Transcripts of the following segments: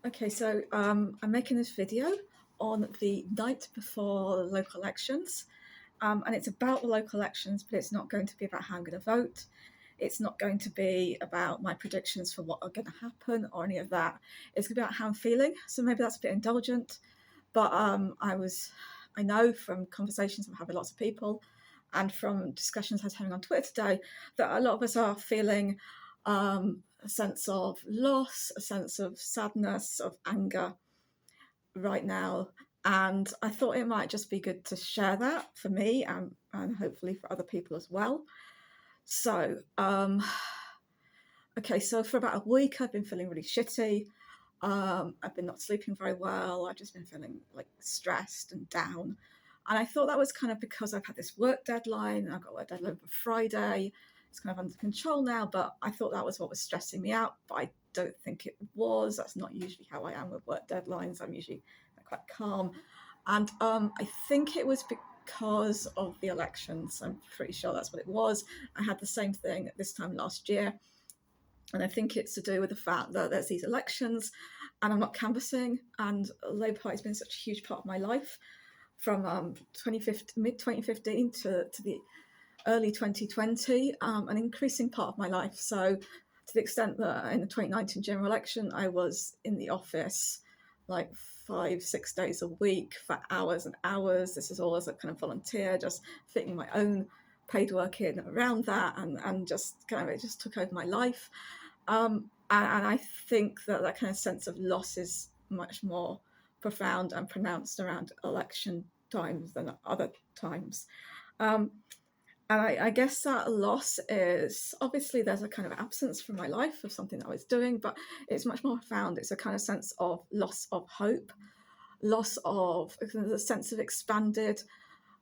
Okay, so I'm making this video on the night before the local elections, and it's about the local elections, but it's not going to be about how I'm going to vote. It's not going to be about my predictions for what are going to happen or any of that. It's going to be about how I'm feeling. So maybe that's a bit indulgent, but I know from conversations I'm having with lots of people, and from discussions I was having on Twitter today, that a lot of us are feeling a sense of loss, a sense of sadness, of anger right now. And I thought it might just be good to share that for me and hopefully for other people as well. So, okay, so for about a week, I've been feeling really shitty. I've been not sleeping very well. I've just been feeling like stressed and down. And I thought that was kind of because I've had this work deadline. I've got a work deadline for Friday. It's kind of under control now, but I thought that was what was stressing me out. But I don't think it was. That's not usually how I am with work deadlines. I'm usually quite calm. And I think it was because of the elections. I'm pretty sure that's what it was. I had the same thing at this time last year. And I think it's to do with the fact that there's these elections and I'm not canvassing. And Labour Party has been such a huge part of my life from mid 2015 to the early 2020, an increasing part of my life. So to the extent that in the 2019 general election, I was in the office like 5-6 days a week for hours and hours. This is all as a kind of volunteer, just fitting my own paid work in around that, and just kind of it just took over my life. And I think that kind of sense of loss is much more profound and pronounced around election times than other times. And I guess that loss is, obviously there's a kind of absence from my life of something that I was doing, but it's much more profound. It's a kind of sense of loss of hope, loss of a sense of expanded,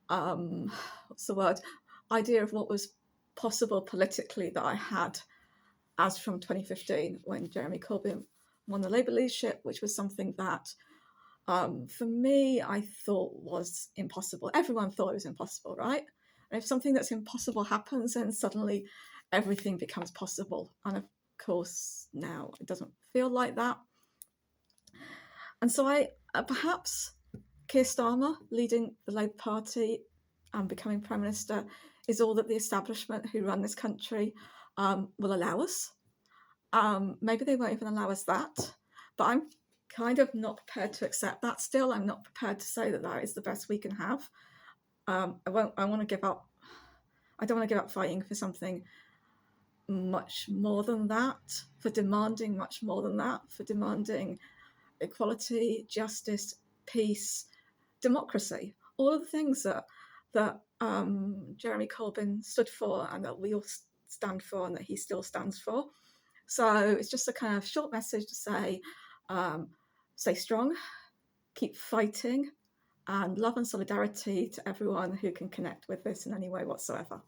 what's the word, idea of what was possible politically that I had as from 2015 when Jeremy Corbyn won the Labour leadership, which was something that for me, I thought was impossible. Everyone thought it was impossible, right? And if something that's impossible happens, then suddenly everything becomes possible. And of course, now it doesn't feel like that. And so I perhaps Keir Starmer leading the Labour Party and becoming Prime Minister is all that the establishment who run this country will allow us. Maybe they won't even allow us that, but I'm kind of not prepared to accept that still. I'm not prepared to say that that is the best we can have. I want to give up. I don't want to give up fighting for something much more than that, for demanding much more than that, for demanding equality, justice, peace, democracy, all of the things that Jeremy Corbyn stood for and that we all stand for and that he still stands for. So it's just a kind of short message to say, stay strong, keep fighting, and love and solidarity to everyone who can connect with this in any way whatsoever.